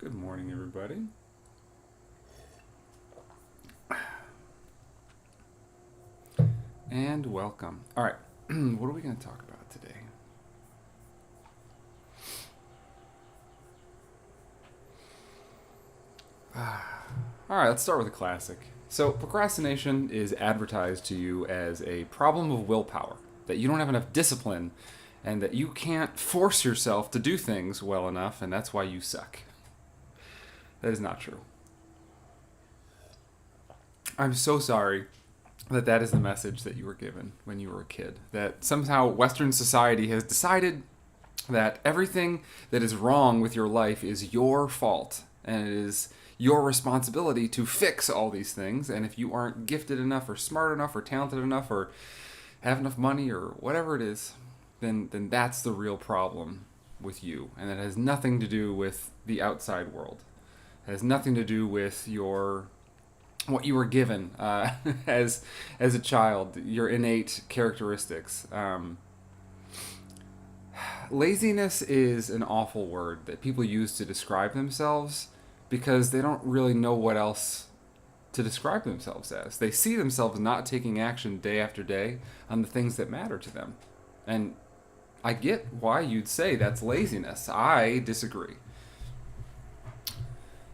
Good morning, everybody. And welcome. All right, what are we going to talk about today? All right, let's start with a classic. So, procrastination is advertised to you as a problem of willpower, that you don't have enough discipline, and that you can't force yourself to do things well enough, and that's why you suck. That is not true. I'm so sorry that is the message that you were given when you were a kid. That somehow Western society has decided that everything that is wrong with your life is your fault, and it is your responsibility to fix all these things. And if you aren't gifted enough or smart enough or talented enough or have enough money or whatever it is, then that's the real problem with you. And it has nothing to do with the outside world. It has nothing to do with your what you were given as a child, your innate characteristics. Laziness is an awful word that people use to describe themselves because they don't really know what else to describe themselves as. They see themselves not taking action day after day on the things that matter to them. And I get why you'd say that's laziness. I disagree.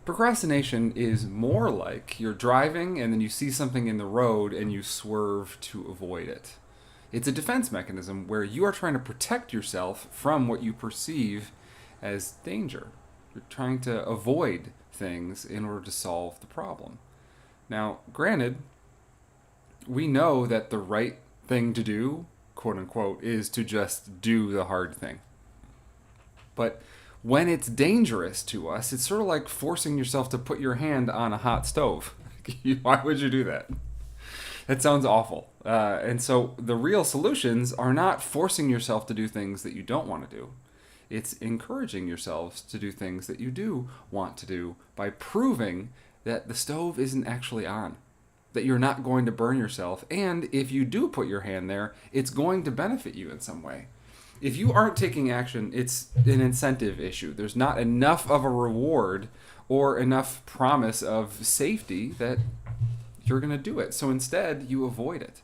Procrastination is more like you're driving and then you see something in the road and you swerve to avoid it. It's a defense mechanism where you are trying to protect yourself from what you perceive as danger. You're trying to avoid things in order to solve the problem. Now, granted, we know that the right thing to do, quote unquote, is to just do the hard thing. But when it's dangerous to us, it's sort of like forcing yourself to put your hand on a hot stove. Why would you do that? That sounds awful. And so the real solutions are not forcing yourself to do things that you don't want to do. It's encouraging yourselves to do things that you do want to do by proving that the stove isn't actually on, that you're not going to burn yourself, and if you do put your hand there, it's going to benefit you in some way. If you aren't taking action, it's an incentive issue. There's not enough of a reward or enough promise of safety that you're going to do it. So instead, you avoid it.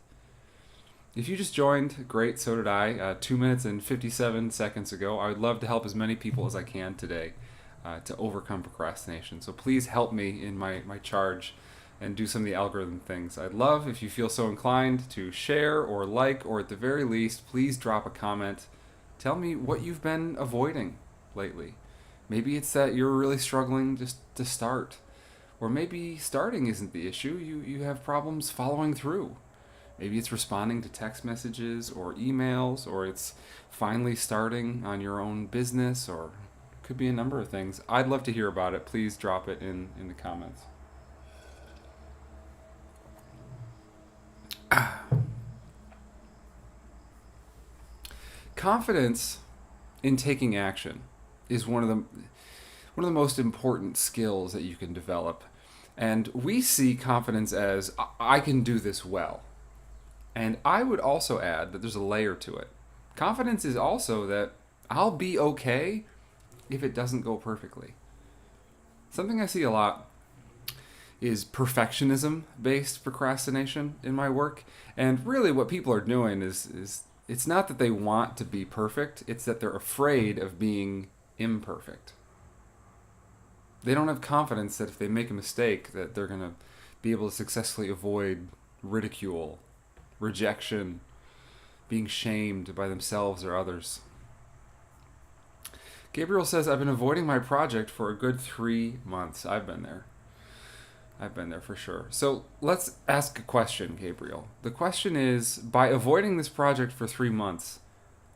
If you just joined, great, so did I. 2 minutes and 57 seconds ago. I would love to help as many people as I can today to overcome procrastination. So please help me in my charge and do some of the algorithm things. I'd love if you feel so inclined to share or like, or at the very least, please drop a comment. Tell me what you've been avoiding lately. Maybe it's that you're really struggling just to start. Or maybe starting isn't the issue. You have problems following through. Maybe it's responding to text messages or emails, or it's finally starting on your own business, or it could be a number of things. I'd love to hear about it. Please drop it in the comments. Confidence in taking action is one of the most important skills that you can develop. And we see confidence as I can do this well. And I would also add that there's a layer to it. Confidence is also that I'll be okay if it doesn't go perfectly. Something I see a lot is perfectionism based procrastination in my work. And really what people are doing is it's not that they want to be perfect, it's that they're afraid of being imperfect. They don't have confidence that if they make a mistake that they're going to be able to successfully avoid ridicule, rejection, being shamed by themselves or others. Gabriel says, I've been avoiding my project for a good 3 months. I've been there for sure. So let's ask a question, Gabriel. The question is, by avoiding this project for 3 months,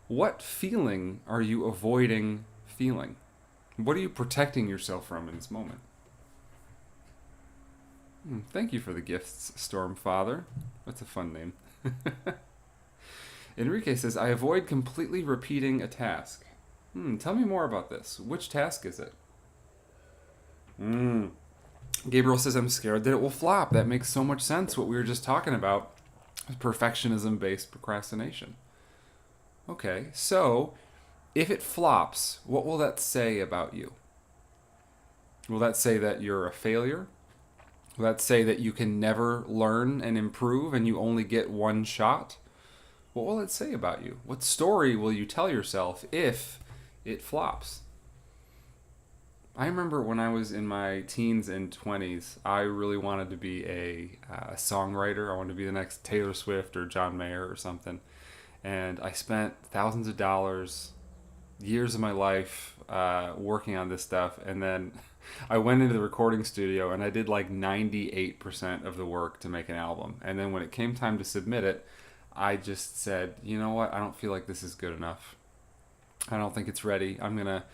what feeling are you avoiding feeling? What are you protecting yourself from in this moment? Thank you for the gifts, Stormfather. That's a fun name. Enrique says, I avoid completely repeating a task. Tell me more about this. Which task is it? Gabriel says, I'm scared that it will flop. That makes so much sense, what we were just talking about. Perfectionism-based procrastination. Okay, so if it flops, what will that say about you? Will that say that you're a failure? Will that say that you can never learn and improve and you only get one shot? What will it say about you? What story will you tell yourself if it flops? I remember when I was in my teens and 20s, I really wanted to be a songwriter. I wanted to be the next Taylor Swift or John Mayer or something. And I spent thousands of dollars, years of my life working on this stuff. And then I went into the recording studio and I did like 98% of the work to make an album. And then when it came time to submit it, I just said, you know what? I don't feel like this is good enough. I don't think it's ready. I'm going to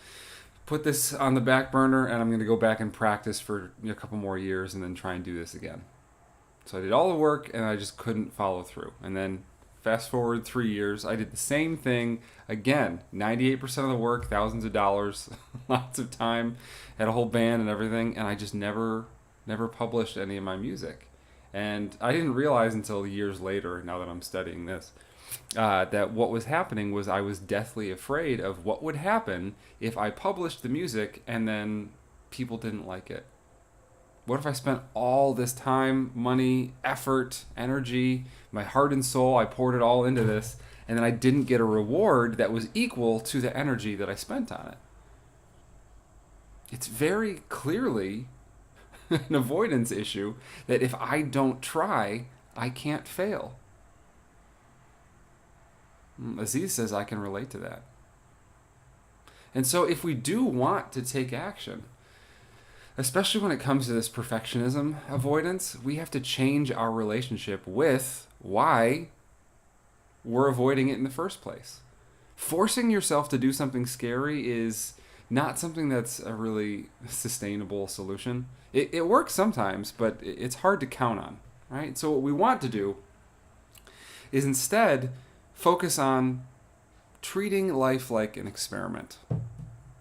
put this on the back burner and I'm going to go back and practice for a couple more years and then try and do this again. So I did all the work and I just couldn't follow through. And then fast forward 3 years, I did the same thing again. 98% of the work, thousands of dollars, lots of time, had a whole band and everything, and I just never published any of my music. And I didn't realize until years later, now that I'm studying this, that what was happening was I was deathly afraid of what would happen if I published the music and then people didn't like it. What if I spent all this time, money, effort, energy, my heart and soul, I poured it all into this, and then I didn't get a reward that was equal to the energy that I spent on it? It's very clearly an avoidance issue that if I don't try, I can't fail. Aziz says I can relate to that. And so if we do want to take action, especially when it comes to this perfectionism avoidance, we have to change our relationship with why we're avoiding it in the first place. Forcing yourself to do something scary is not something that's a really sustainable solution. It works sometimes, but it's hard to count on, right? So what we want to do is instead focus on treating life like an experiment.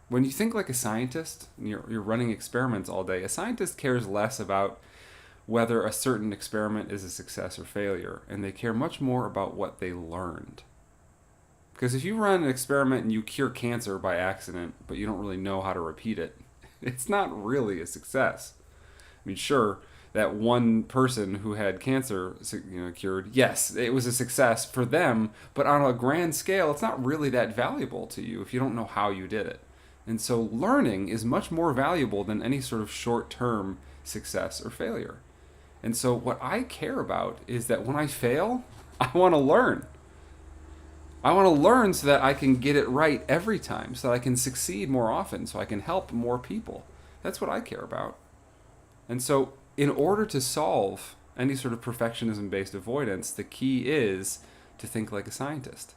When you think like a scientist, and you're running experiments all day, a scientist cares less about whether a certain experiment is a success or failure, and they care much more about what they learned. Because if you run an experiment and you cure cancer by accident, but you don't really know how to repeat it, it's not really a success. I mean, sure, that one person who had cancer, cured, yes, it was a success for them, but on a grand scale, it's not really that valuable to you if you don't know how you did it. And so learning is much more valuable than any sort of short-term success or failure. And so what I care about is that when I fail, I want to learn. I want to learn so that I can get it right every time, so that I can succeed more often, so I can help more people. That's what I care about. And so in order to solve any sort of perfectionism-based avoidance, the key is to think like a scientist,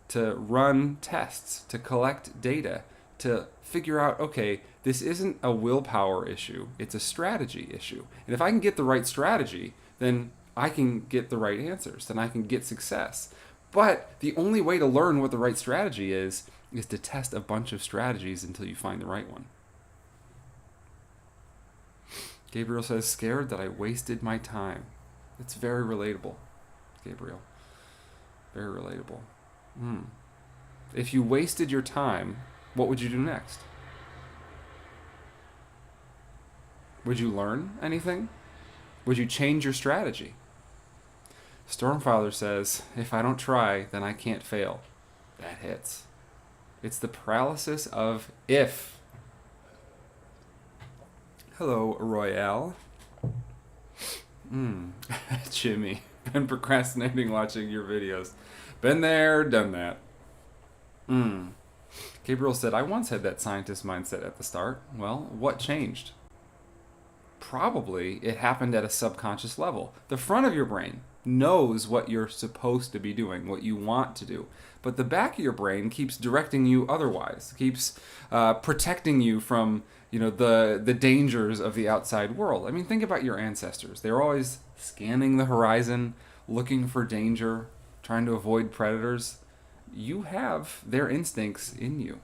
to run tests, to collect data, to figure out, okay, this isn't a willpower issue, it's a strategy issue. And if I can get the right strategy, then I can get the right answers, then I can get success. But the only way to learn what the right strategy is to test a bunch of strategies until you find the right one. Gabriel says, scared that I wasted my time. It's very relatable, Gabriel. Very relatable. If you wasted your time, what would you do next? Would you learn anything? Would you change your strategy? Stormfather says, if I don't try, then I can't fail. That hits. It's the paralysis of if. Hello, Royale. Jimmy, been procrastinating watching your videos. Been there, done that. Gabriel said, I once had that scientist mindset at the start. Well, what changed? Probably it happened at a subconscious level. The front of your brain knows what you're supposed to be doing, what you want to do. But the back of your brain keeps directing you otherwise, keeps protecting you from the dangers of the outside world. I mean, think about your ancestors. They were always scanning the horizon, looking for danger, trying to avoid predators. You have their instincts in you.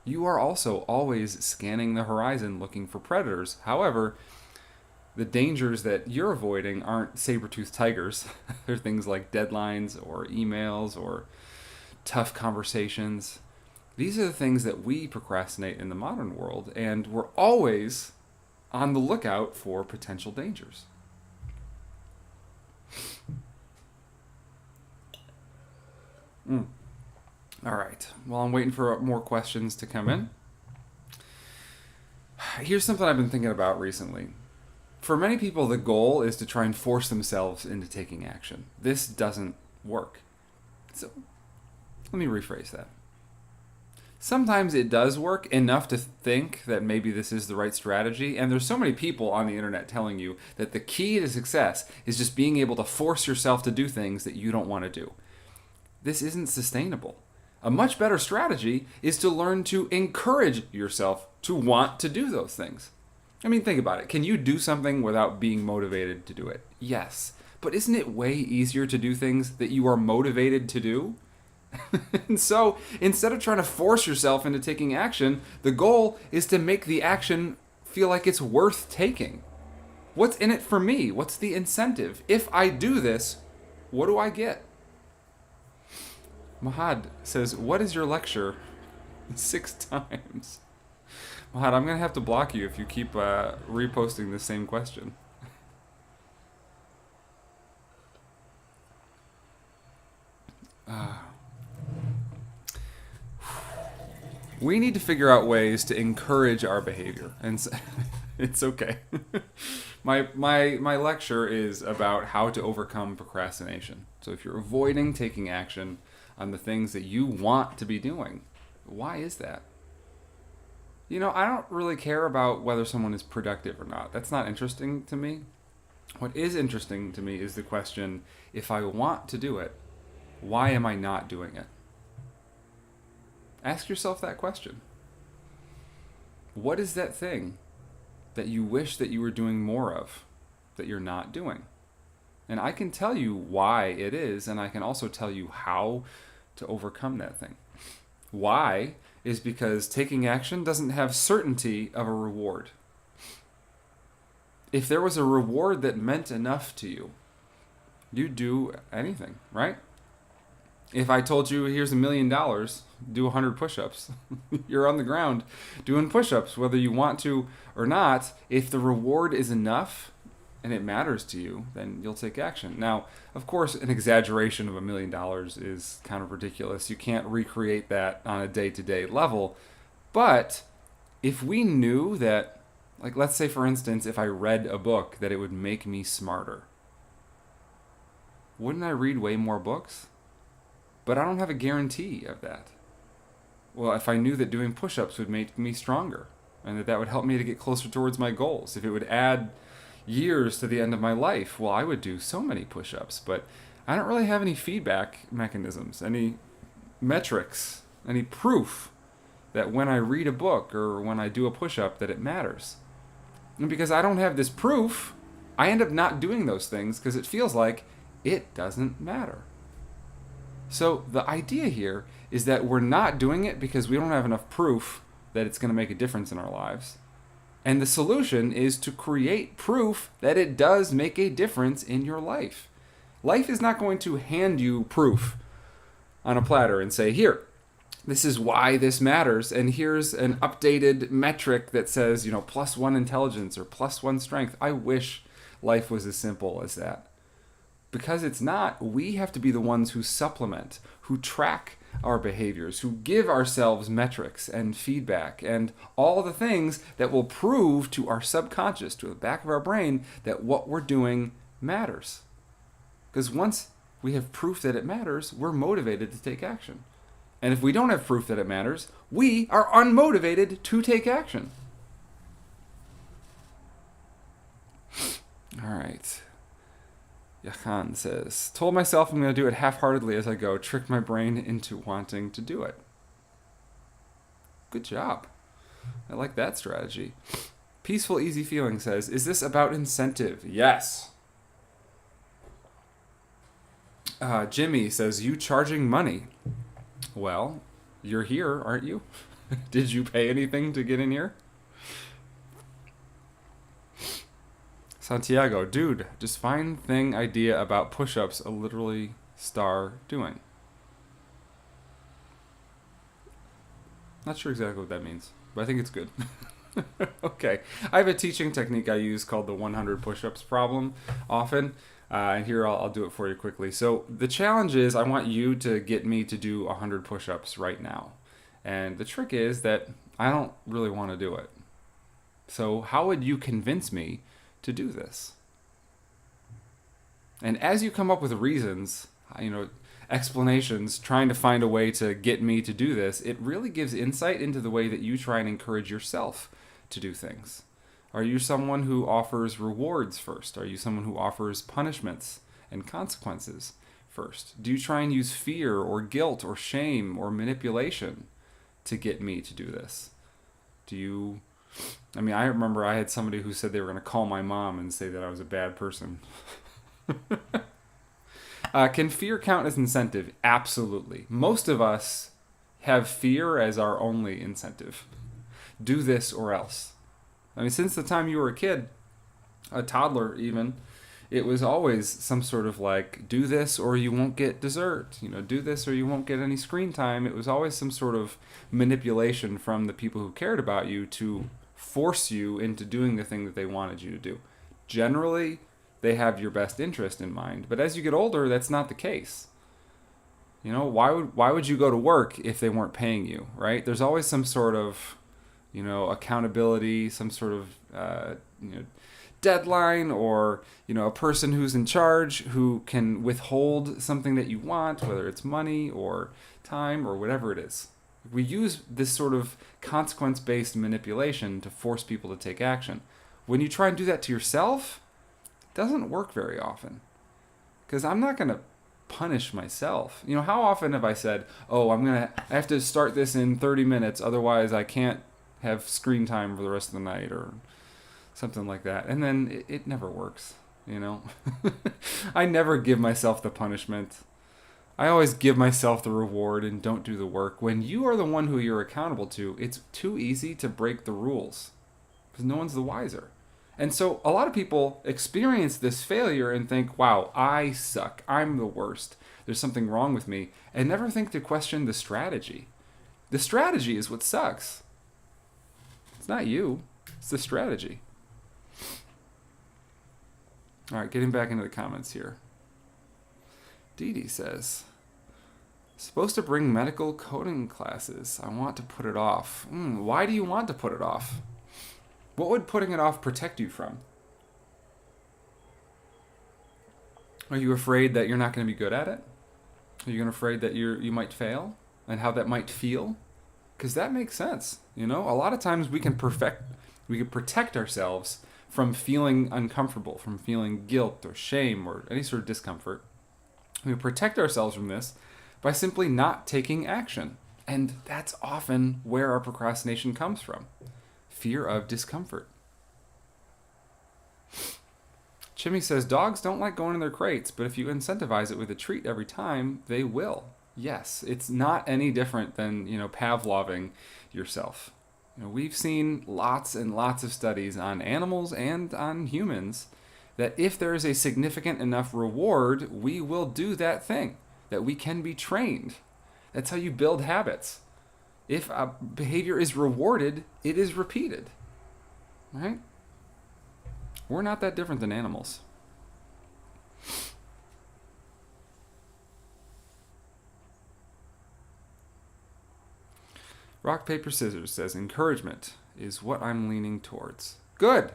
You are also always scanning the horizon, looking for predators. However, the dangers that you're avoiding aren't saber-toothed tigers. They're things like deadlines or emails or tough conversations. These are the things that we procrastinate in the modern world, and we're always on the lookout for potential dangers. All right. While I'm waiting for more questions to come in, here's something I've been thinking about recently. For many people, the goal is to try and force themselves into taking action. This doesn't work. So, let me rephrase that. Sometimes it does work enough to think that maybe this is the right strategy, and there's so many people on the internet telling you that the key to success is just being able to force yourself to do things that you don't want to do. This isn't sustainable. A much better strategy is to learn to encourage yourself to want to do those things. I mean, think about it. Can you do something without being motivated to do it? Yes. But isn't it way easier to do things that you are motivated to do? And so, instead of trying to force yourself into taking action, the goal is to make the action feel like it's worth taking. What's in it for me? What's the incentive? If I do this, what do I get? Mahad says, what is your lecture? 6 times. Mahad, I'm going to have to block you if you keep reposting the same question. We need to figure out ways to encourage our behavior, and it's okay. My lecture is about how to overcome procrastination. So if you're avoiding taking action on the things that you want to be doing, why is that? You know, I don't really care about whether someone is productive or not. That's not interesting to me. What is interesting to me is the question, if I want to do it, why am I not doing it? Ask yourself that question. What is that thing that you wish that you were doing more of that you're not doing? And I can tell you why it is, and I can also tell you how to overcome that thing. Why is because taking action doesn't have certainty of a reward. If there was a reward that meant enough to you, you'd do anything, right? If I told you, here's $1 million, do 100 push-ups, you're on the ground doing push-ups, whether you want to or not. If the reward is enough and it matters to you, then you'll take action. Now, of course, an exaggeration of $1 million is kind of ridiculous. You can't recreate that on a day-to-day level. But if we knew that, like, let's say, for instance, if I read a book that it would make me smarter, wouldn't I read way more books? But I don't have a guarantee of that. Well, if I knew that doing push-ups would make me stronger and that would help me to get closer towards my goals, if it would add years to the end of my life, well, I would do so many push-ups. But I don't really have any feedback mechanisms, any metrics, any proof that when I read a book or when I do a push-up that it matters. And because I don't have this proof, I end up not doing those things because it feels like it doesn't matter. So the idea here is that we're not doing it because we don't have enough proof that it's going to make a difference in our lives. And the solution is to create proof that it does make a difference in your life. Life is not going to hand you proof on a platter and say, here, this is why this matters, and here's an updated metric that says, +1 intelligence or +1 strength. I wish life was as simple as that. Because it's not, we have to be the ones who supplement, who track our behaviors, who give ourselves metrics and feedback and all the things that will prove to our subconscious, to the back of our brain, that what we're doing matters. Because once we have proof that it matters, we're motivated to take action. And if we don't have proof that it matters, we are unmotivated to take action. All right. Yahan says, told myself I'm going to do it half-heartedly as I go, trick my brain into wanting to do it. Good job. I like that strategy. Peaceful Easy Feeling says, is this about incentive? Yes. Jimmy says, you charging money? Well, you're here, aren't you? Did you pay anything to get in here? Santiago, dude, just find thing idea about push-ups a literally star doing. Not sure exactly what that means, but I think it's good. Okay. I have a teaching technique I use called the 100 push-ups problem often. And here I'll do it for you quickly. So the challenge is I want you to get me to do 100 push-ups right now. And the trick is that I don't really want to do it. So how would you convince me to do this? And as you come up with reasons, explanations, trying to find a way to get me to do this, it really gives insight into the way that you try and encourage yourself to do things. Are you someone who offers rewards first? Are you someone who offers punishments and consequences first? Do you try and use fear or guilt or shame or manipulation to get me to do this? I remember I had somebody who said they were going to call my mom and say that I was a bad person. Can fear count as incentive? Absolutely. Most of us have fear as our only incentive. Do this or else. Since the time you were a kid, a toddler even, it was always some sort of like, do this or you won't get dessert. Do this or you won't get any screen time. It was always some sort of manipulation from the people who cared about you to force you into doing the thing that they wanted you to do. Generally, they have your best interest in mind. But as you get older, that's not the case. Why would you go to work if they weren't paying you, right? There's always some sort of, accountability, some sort of, deadline, or, a person who's in charge who can withhold something that you want, whether it's money or time or whatever it is. We use this sort of consequence-based manipulation to force people to take action. When you try and do that to yourself, it doesn't work very often. Because I'm not going to punish myself. How often have I said, I have to start this in 30 minutes, otherwise I can't have screen time for the rest of the night, or something like that. And then it never works, I never give myself the punishment. I always give myself the reward and don't do the work. When you are the one who you're accountable to, it's too easy to break the rules because no one's the wiser. And so a lot of people experience this failure and think, wow, I suck. I'm the worst. There's something wrong with me. And never think to question the strategy. The strategy is what sucks. It's not you. It's the strategy. All right, getting back into the comments here. Dee Dee says, supposed to bring medical coding classes. I want to put it off. Why do you want to put it off? What would putting it off protect you from? Are you afraid that you're not going to be good at it? Are you afraid that you might fail and how that might feel? Because that makes sense. A lot of times we can protect ourselves from feeling uncomfortable, from feeling guilt or shame or any sort of discomfort. We protect ourselves from this by simply not taking action. And that's often where our procrastination comes from. Fear of discomfort. Chimmy says, dogs don't like going in their crates, but if you incentivize it with a treat every time, they will. Yes, it's not any different than, Pavloving yourself. We've seen lots and lots of studies on animals and on humans that if there is a significant enough reward, we will do that thing, that we can be trained. That's how you build habits. If a behavior is rewarded, it is repeated. Right? We're not that different than animals. Rock, paper, scissors says, encouragement is what I'm leaning towards. Good.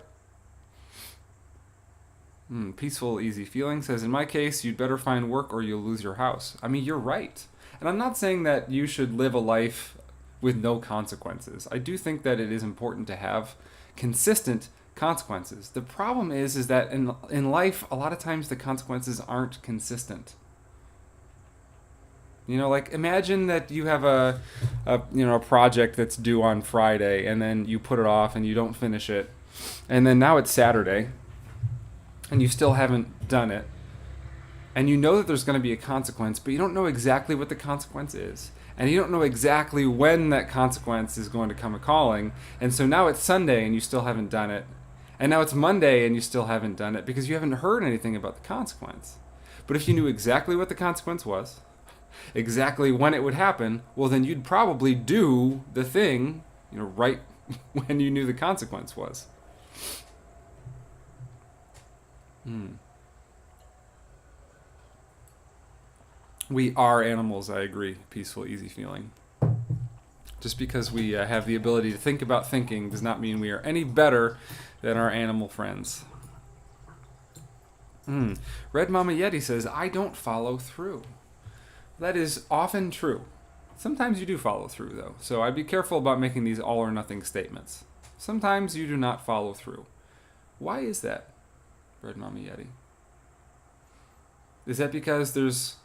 Peaceful, easy feeling says, in my case, you'd better find work or you'll lose your house. You're right. And I'm not saying that you should live a life with no consequences. I do think that it is important to have consistent consequences. The problem is that in life, a lot of times the consequences aren't consistent. Imagine that you have a project that's due on Friday, and then you put it off and you don't finish it, and then now it's Saturday, and you still haven't done it, and you know that there's going to be a consequence, but you don't know exactly what the consequence is, and you don't know exactly when that consequence is going to come a-calling, and so now it's Sunday and you still haven't done it, and now it's Monday and you still haven't done it because you haven't heard anything about the consequence. But if you knew exactly what the consequence was, exactly when it would happen, well, then you'd probably do the thing, right when you knew the consequence was. We are animals, I agree. Peaceful, easy feeling. Just because we have the ability to think about thinking does not mean we are any better than our animal friends. Red Mama Yeti says, I don't follow through. That is often true. Sometimes you do follow through, though, so I'd be careful about making these all or nothing statements. Sometimes you do not follow through. Why is that, Red Mama Yeti? Is that because there's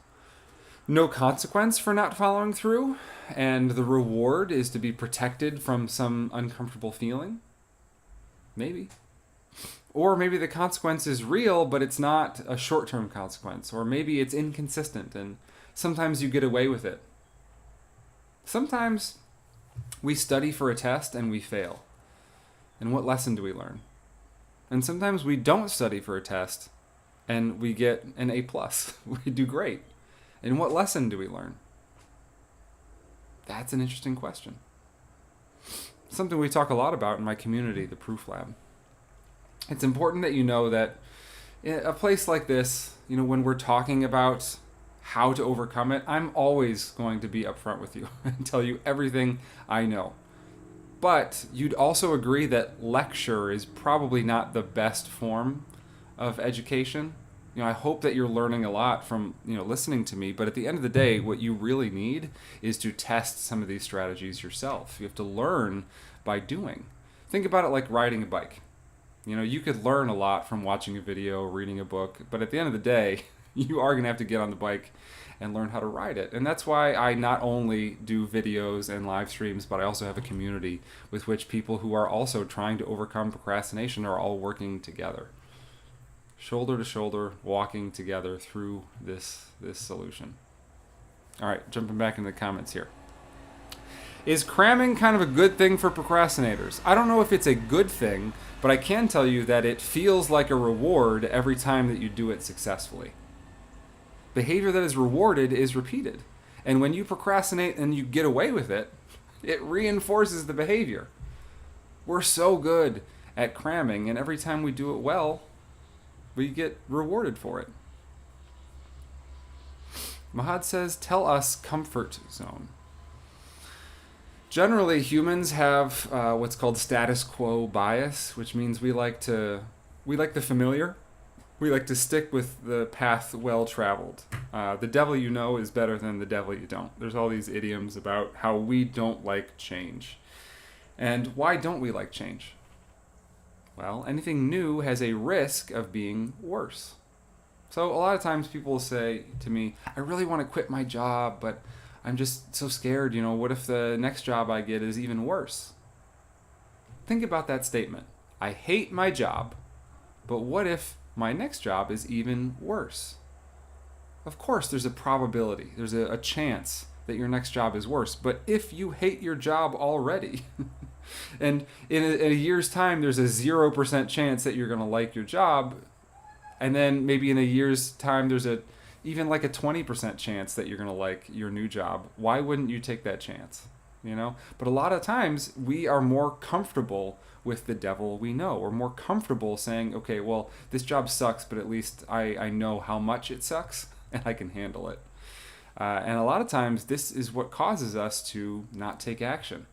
no consequence for not following through, and the reward is to be protected from some uncomfortable feeling? Maybe. Or maybe the consequence is real, but it's not a short-term consequence. Or maybe it's inconsistent, and sometimes you get away with it. Sometimes we study for a test and we fail. And what lesson do we learn? And sometimes we don't study for a test and we get an A+. We do great. And what lesson do we learn? That's an interesting question. Something we talk a lot about in my community, the Proof Lab. It's important that you know that in a place like this, when we're talking about how to overcome it, I'm always going to be upfront with you and tell you everything I know. But you'd also agree that lecture is probably not the best form of education. I hope that you're learning a lot from, listening to me, but at the end of the day, what you really need is to test some of these strategies yourself. You have to learn by doing. Think about it like riding a bike. You could learn a lot from watching a video, reading a book, but at the end of the day, you are going to have to get on the bike and learn how to ride it. And that's why I not only do videos and live streams, but I also have a community with which people who are also trying to overcome procrastination are all working together. Shoulder to shoulder, walking together through this solution. All right, jumping back into the comments here. Is cramming kind of a good thing for procrastinators? I don't know if it's a good thing, but I can tell you that it feels like a reward every time that you do it successfully. Behavior that is rewarded is repeated. And when you procrastinate and you get away with it, it reinforces the behavior. We're so good at cramming, and every time we do it well, we get rewarded for it. Mahad says, tell us comfort zone. Generally, humans have what's called status quo bias, which means we like the familiar. We like to stick with the path well traveled. The devil you know is better than the devil you don't. There's all these idioms about how we don't like change. And why don't we like change? Well, anything new has a risk of being worse. So a lot of times people will say to me, I really want to quit my job, but I'm just so scared, what if the next job I get is even worse? Think about that statement. I hate my job, but what if my next job is even worse? Of course, there's a probability, there's a chance that your next job is worse. But if you hate your job already, and in a year's time, there's a 0% chance that you're going to like your job, and then maybe in a year's time, there's even like a 20% chance that you're going to like your new job, why wouldn't you take that chance? But a lot of times, we are more comfortable with the devil we know. We're more comfortable saying, okay, well, this job sucks, but at least I know how much it sucks, and I can handle it. And a lot of times, this is what causes us to not take action,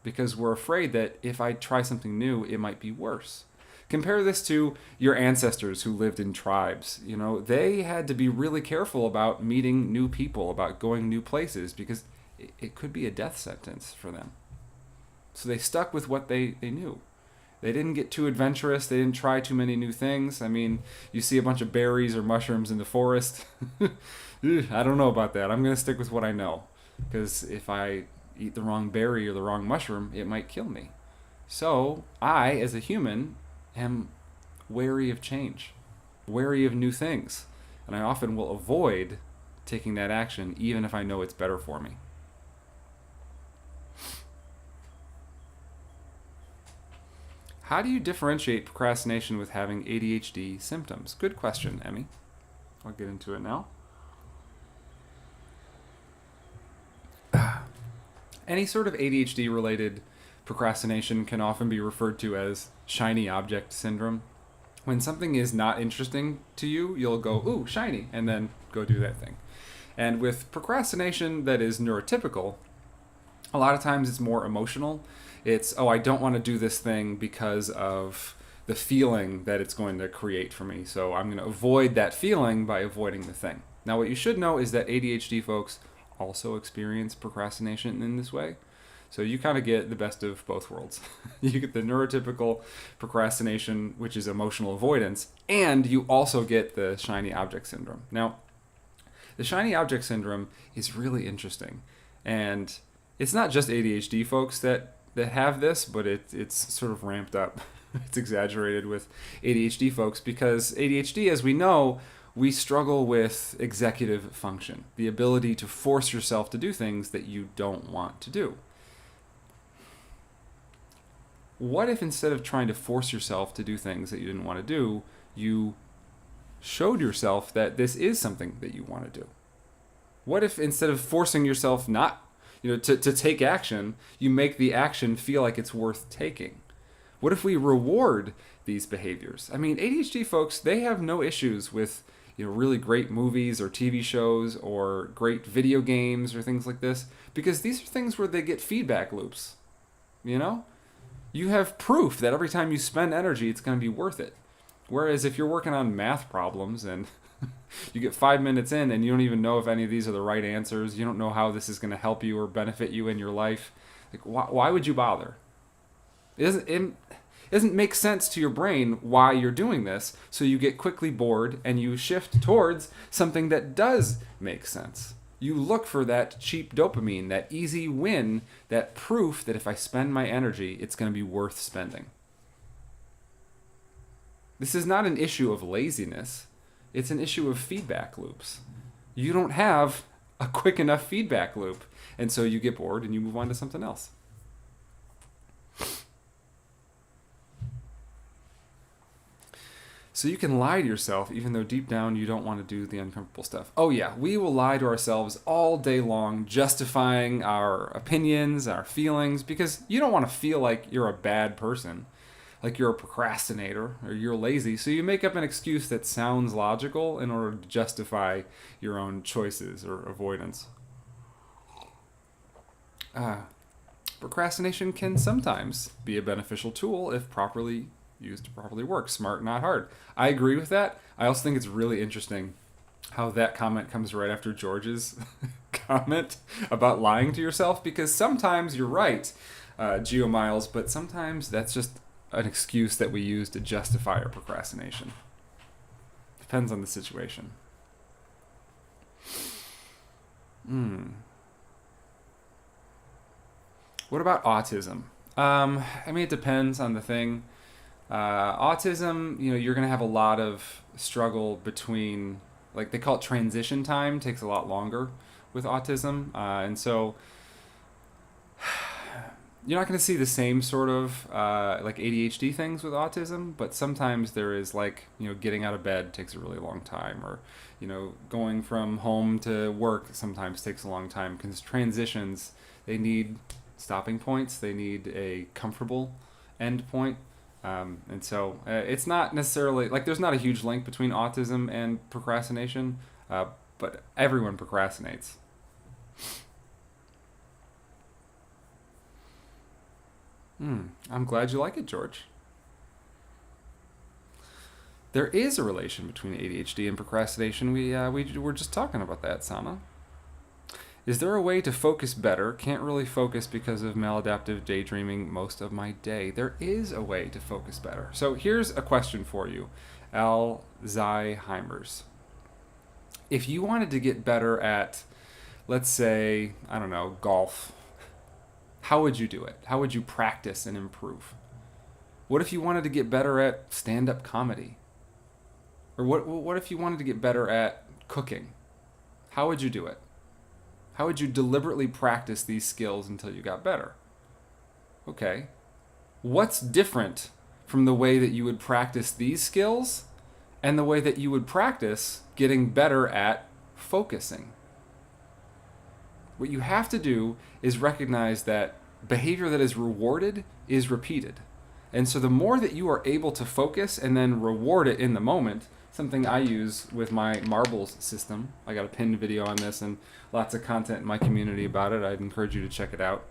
because we're afraid that if I try something new, it might be worse. Compare this to your ancestors who lived in tribes. They had to be really careful about meeting new people, about going new places, because it could be a death sentence for them. So they stuck with what they knew. They didn't get too adventurous. They didn't try too many new things. I mean, you see a bunch of berries or mushrooms in the forest. I don't know about that. I'm going to stick with what I know, because if I eat the wrong berry or the wrong mushroom, it might kill me. So I, as a human, am wary of change, wary of new things, and I often will avoid taking that action even if I know it's better for me. How do you differentiate procrastination with having ADHD symptoms? Good question, Emmy. I'll get into it now. Any sort of ADHD related procrastination can often be referred to as shiny object syndrome. When something is not interesting to you, you'll go, ooh, shiny, and then go do that thing. And with procrastination that is neurotypical, a lot of times it's more emotional. It's, oh, I don't want to do this thing because of the feeling that it's going to create for me. So I'm going to avoid that feeling by avoiding the thing. Now, what you should know is that ADHD folks also experience procrastination in this way. So you kind of get the best of both worlds. You get the neurotypical procrastination, which is emotional avoidance, and you also get the shiny object syndrome. Now, the shiny object syndrome is really interesting. And it's not just ADHD folks that have this, but it's sort of ramped up. It's exaggerated with ADHD folks because ADHD, as we know, we struggle with executive function, the ability to force yourself to do things that you don't want to do. What if instead of trying to force yourself to do things that you didn't want to do, you showed yourself that this is something that you want to do? What if instead of forcing yourself not, to take action, you make the action feel like it's worth taking? What if we reward these behaviors? I mean, ADHD folks, they have no issues with really great movies or TV shows or great video games or things like this, because these are things where they get feedback loops. You have proof that every time you spend energy, it's going to be worth it. Whereas if you're working on math problems and you get 5 minutes in and you don't even know if any of these are the right answers, you don't know how this is going to help you or benefit you in your life, like why would you bother? It doesn't make sense to your brain why you're doing this, so you get quickly bored and you shift towards something that does make sense. You look for that cheap dopamine, that easy win, that proof that if I spend my energy, it's going to be worth spending. This is not an issue of laziness. It's an issue of feedback loops. You don't have a quick enough feedback loop, and so you get bored and you move on to something else. So you can lie to yourself even though deep down you don't want to do the uncomfortable stuff. Oh yeah, we will lie to ourselves all day long, justifying our opinions, our feelings, because you don't want to feel like you're a bad person, like you're a procrastinator or you're lazy. So you make up an excuse that sounds logical in order to justify your own choices or avoidance. Procrastination can sometimes be a beneficial tool if properly used to properly work. Smart, not hard. I agree with that. I also think it's really interesting how that comment comes right after George's comment about lying to yourself, because sometimes you're right, Geo Miles, but sometimes that's just an excuse that we use to justify our procrastination. Depends on the situation. What about autism? It depends on the thing. Autism, you're going to have a lot of struggle between, like they call it transition time, takes a lot longer with autism. And so you're not going to see the same sort of like ADHD things with autism, but sometimes there is getting out of bed takes a really long time, or, going from home to work sometimes takes a long time, because transitions, they need stopping points. They need a comfortable end point. And so it's not necessarily there's not a huge link between autism and procrastination, but everyone procrastinates. I'm glad you like it, George. There is a relation between ADHD and procrastination. We were just talking about that, Sama. Is there a way to focus better? Can't really focus because of maladaptive daydreaming most of my day. There is a way to focus better. So here's a question for you, Alzheimer's. If you wanted to get better at, let's say, golf, how would you do it? How would you practice and improve? What if you wanted to get better at stand-up comedy? Or what if you wanted to get better at cooking? How would you do it? How would you deliberately practice these skills until you got better? Okay. What's different from the way that you would practice these skills and the way that you would practice getting better at focusing? What you have to do is recognize that behavior that is rewarded is repeated. And so the more that you are able to focus and then reward it in the moment, something I use with my marbles system. I got a pinned video on this and lots of content in my community about it. I'd encourage you to check it out.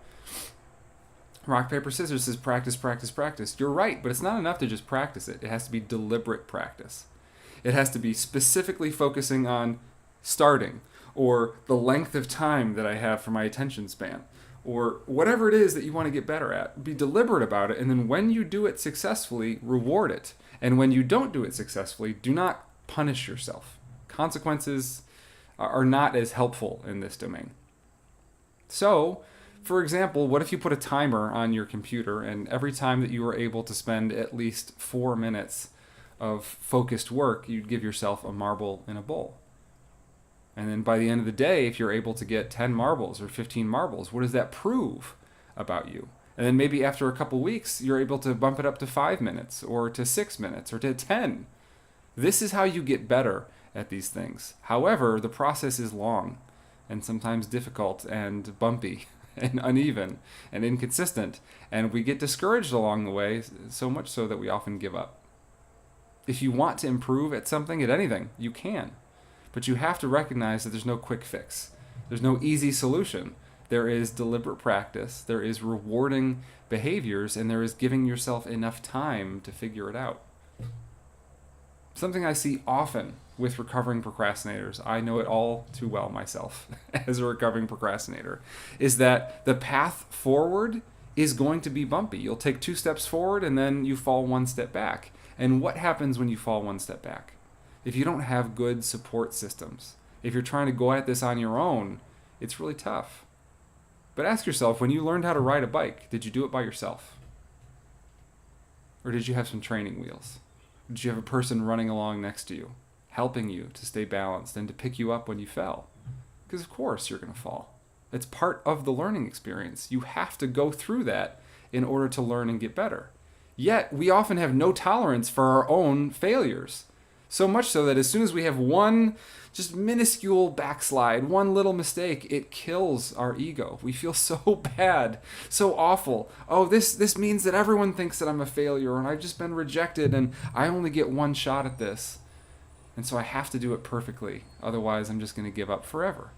Rock, paper, scissors says practice, practice, practice. You're right, but it's not enough to just practice it. It has to be deliberate practice. It has to be specifically focusing on starting, or the length of time that I have for my attention span, or whatever it is that you want to get better at. Be deliberate about it, and then when you do it successfully, reward it. And when you don't do it successfully, do not punish yourself. Consequences are not as helpful in this domain. So, for example, what if you put a timer on your computer, and every time that you were able to spend at least 4 minutes of focused work, you'd give yourself a marble in a bowl? And then by the end of the day, if you're able to get 10 marbles or 15 marbles, what does that prove about you? And then maybe after a couple weeks, you're able to bump it up to 5 minutes or to 6 minutes or to 10. This is how you get better at these things. However, the process is long and sometimes difficult and bumpy and uneven and inconsistent. And we get discouraged along the way, so much so that we often give up. If you want to improve at something, at anything, you can. But you have to recognize that there's no quick fix. There's no easy solution. There is deliberate practice, there is rewarding behaviors, and there is giving yourself enough time to figure it out. Something I see often with recovering procrastinators, I know it all too well myself as a recovering procrastinator, is that the path forward is going to be bumpy. You'll take 2 steps forward and then you fall 1 step back. And what happens when you fall 1 step back? If you don't have good support systems, if you're trying to go at this on your own, it's really tough. But ask yourself, when you learned how to ride a bike, did you do it by yourself? Or did you have some training wheels? Did you have a person running along next to you, helping you to stay balanced and to pick you up when you fell? Because of course you're going to fall. It's part of the learning experience. You have to go through that in order to learn and get better. Yet we often have no tolerance for our own failures. So much so that as soon as we have one just minuscule backslide, one little mistake, it kills our ego. We feel so bad, so awful. Oh, this means that everyone thinks that I'm a failure and I've just been rejected and I only get one shot at this. And so I have to do it perfectly. Otherwise, I'm just going to give up forever.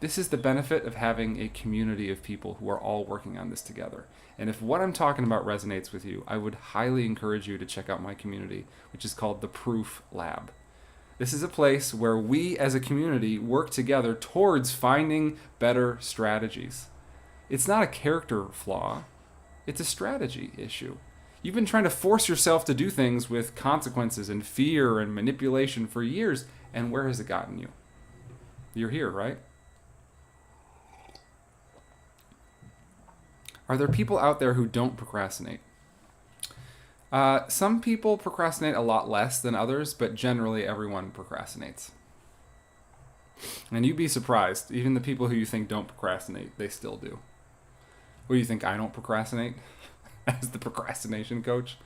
This is the benefit of having a community of people who are all working on this together. And if what I'm talking about resonates with you, I would highly encourage you to check out my community, which is called the Proof Lab. This is a place where we as a community work together towards finding better strategies. It's not a character flaw, it's a strategy issue. You've been trying to force yourself to do things with consequences and fear and manipulation for years, and where has it gotten you? You're here, right? Are there people out there who don't procrastinate? Some people procrastinate a lot less than others, but generally everyone procrastinates. And you'd be surprised, even the people who you think don't procrastinate, they still do. What do you think, I don't procrastinate as the procrastination coach?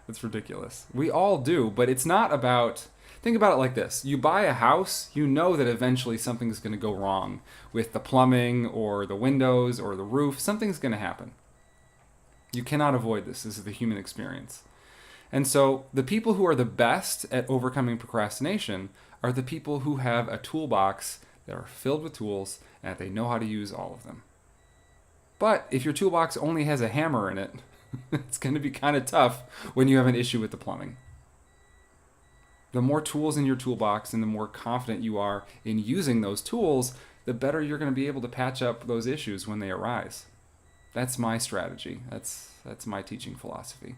That's ridiculous. We all do, but it's not about... Think about it like this. You buy a house, you know that eventually something's going to go wrong with the plumbing or the windows or the roof. Something's going to happen. You cannot avoid this. This is the human experience. And so the people who are the best at overcoming procrastination are the people who have a toolbox that are filled with tools and they know how to use all of them. But if your toolbox only has a hammer in it, it's going to be kind of tough when you have an issue with the plumbing. The more tools in your toolbox and the more confident you are in using those tools, the better you're going to be able to patch up those issues when they arise. That's my strategy. That's my teaching philosophy.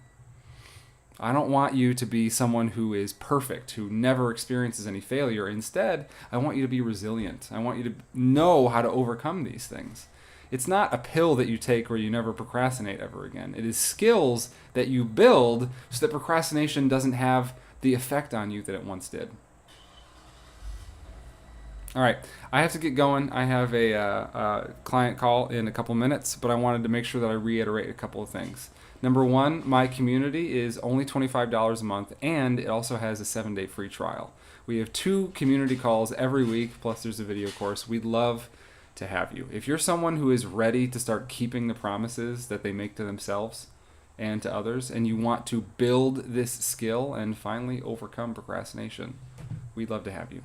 I don't want you to be someone who is perfect, who never experiences any failure. Instead, I want you to be resilient. I want you to know how to overcome these things. It's not a pill that you take where you never procrastinate ever again. It is skills that you build so that procrastination doesn't have the effect on you that it once did. All right, I have to get going. I have a client call in a couple minutes, but I wanted to make sure that I reiterate a couple of things. Number one, my community is only $25 a month, and it also has a 7-day free trial. We have 2 community calls every week, plus there's a video course. We'd love to have you. If you're someone who is ready to start keeping the promises that they make to themselves and to others, and you want to build this skill and finally overcome procrastination, we'd love to have you.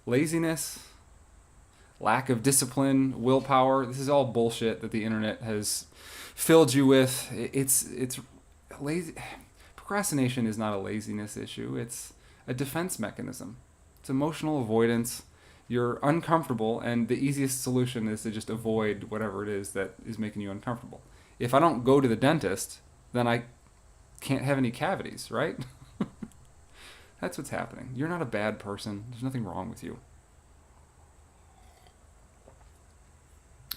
Laziness, lack of discipline, willpower, this is all bullshit that the internet has filled you with. It's lazy. Procrastination is not a laziness issue. It's a defense mechanism. It's emotional avoidance. You're uncomfortable, and the easiest solution is to just avoid whatever it is that is making you uncomfortable. If I don't go to the dentist, then I can't have any cavities, right? That's what's happening. You're not a bad person. There's nothing wrong with you.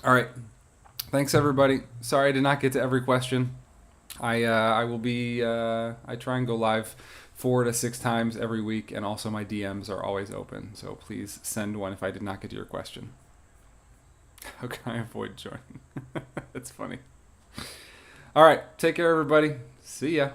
All right. Thanks, everybody. Sorry I did not get to every question. I will be, I try and go live 4 to 6 times every week, and also my DMs are always open. So please send one if I did not get to your question. How can I avoid joining? That's funny. All right. Take care, everybody. See ya.